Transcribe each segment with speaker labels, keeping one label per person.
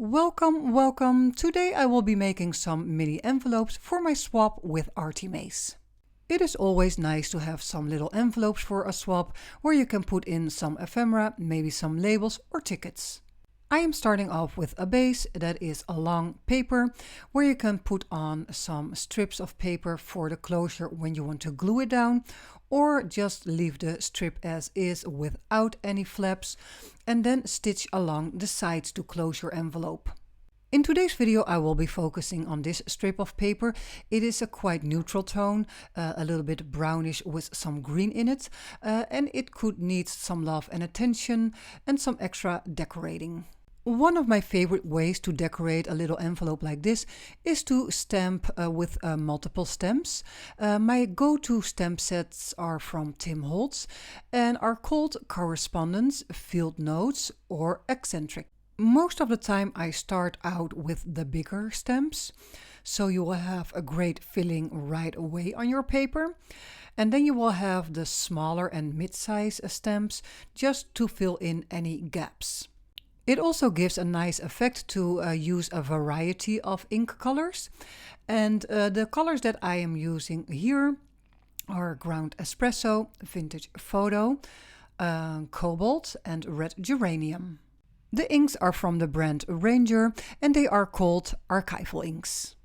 Speaker 1: Welcome! Today I will be making some mini envelopes for my swap with Artymaze. It is always nice to have some little envelopes for a swap where you can put in some ephemera, maybe some labels or tickets. I am starting off with a base that is a long paper where you can put on some strips of paper for the closure when you want to glue it down, or just leave the strip as is without any flaps and then stitch along the sides to close your envelope. In today's video I will be focusing on this strip of paper. It is a quite neutral tone, a little bit brownish with some green in it, and it could need some love and attention and some extra decorating. One of my favorite ways to decorate a little envelope like this is to stamp with multiple stamps. My go-to stamp sets are from Holtz and are called Correspondence, Field Notes or Eccentric. Most of the time I start out with the bigger stamps, so you will have a great filling right away on your paper. And then you will have the smaller and mid-size stamps just to fill in any gaps. It also gives a nice effect to use a variety of ink colors. And the colors that I am using here are ground Espresso, vintage photo, Cobalt and red geranium. The inks are from the brand Ranger and they are called Archival inks.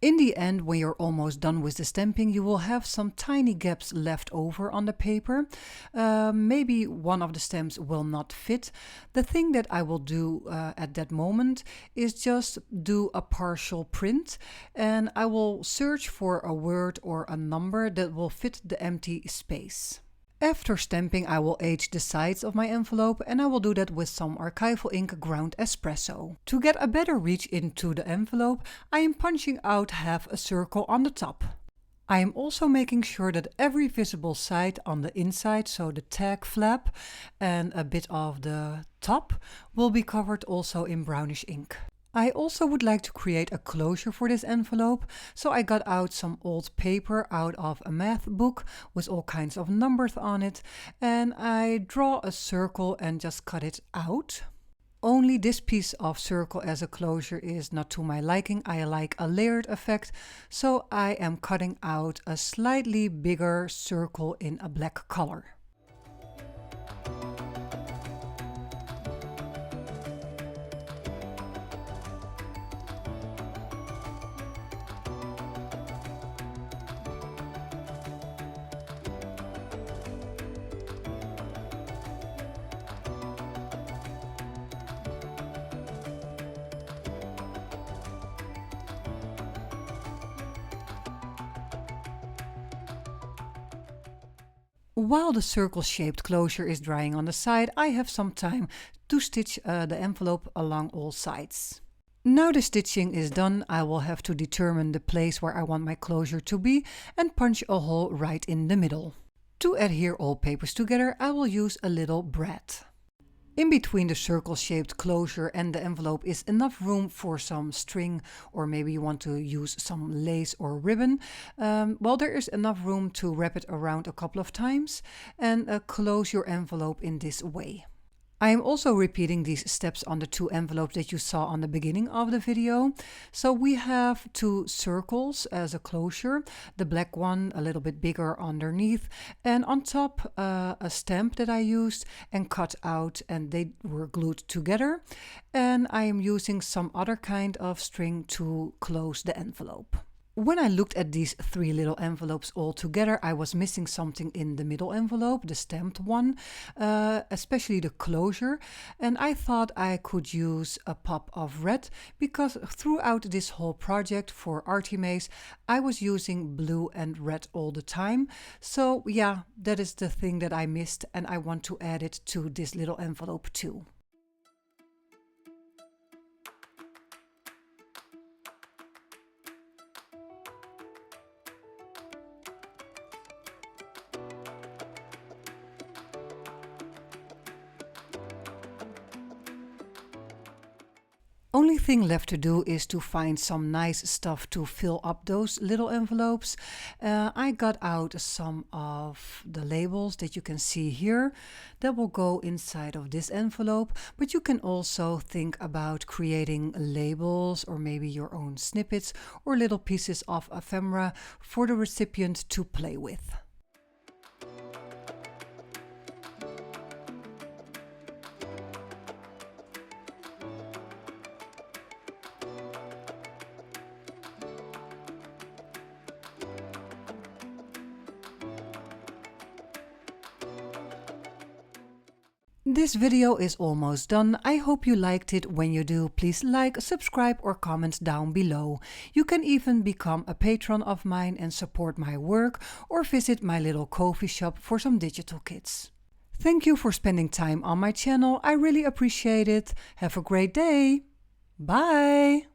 Speaker 1: In the end, when you're almost done with the stamping, you will have some tiny gaps left over on the paper. Maybe one of the stamps will not fit. The thing that I will do at that moment is just do a partial print, and I will search for a word or a number that will fit the empty space. After stamping, I will age the sides of my envelope, and I will do that with some Archival Ink Ground Espresso. To get a better reach into the envelope, I am punching out half a circle on the top. I am also making sure that every visible side on the inside, so the tag flap and a bit of the top, will be covered also in brownish ink. I also would like to create a closure for this envelope, so I got out some old paper out of a math book with all kinds of numbers on it, and I draw a circle and just cut it out. Only this piece of circle as a closure is not to my liking. I like a layered effect, so I am cutting out a slightly bigger circle in a black color. While the circle-shaped closure is drying on the side, I have some time to stitch the envelope along all sides. Now the stitching is done, I will have to determine the place where I want my closure to be and punch a hole right in the middle. To adhere all papers together, I will use a little brad. In between the circle-shaped closure and the envelope is enough room for some string, or maybe you want to use some lace or ribbon. Well, there is enough room to wrap it around a couple of times and close your envelope in this way. I am also repeating these steps on the 2 envelopes that you saw on the beginning of the video. So we have 2 circles as a closure, the black one a little bit bigger underneath, and on top a stamp that I used and cut out, and they were glued together. And I am using some other kind of string to close the envelope. When I looked at these 3 little envelopes all together, I was missing something in the middle envelope, the stamped one, especially the closure. And I thought I could use a pop of red, because throughout this whole project for Artymaze, I was using blue and red all the time. So yeah, that is the thing that I missed, and I want to add it to this little envelope too. Only thing left to do is to find some nice stuff to fill up those little envelopes. I got out some of the labels that you can see here that will go inside of this envelope, but you can also think about creating labels or maybe your own snippets or little pieces of ephemera for the recipient to play with. This video is almost done. I hope you liked it. When you do, please like, subscribe or comment down below. You can even become a patron of mine and support my work, or visit my little coffee shop for some digital kits. Thank you for spending time on my channel. I really appreciate it. Have a great day. Bye!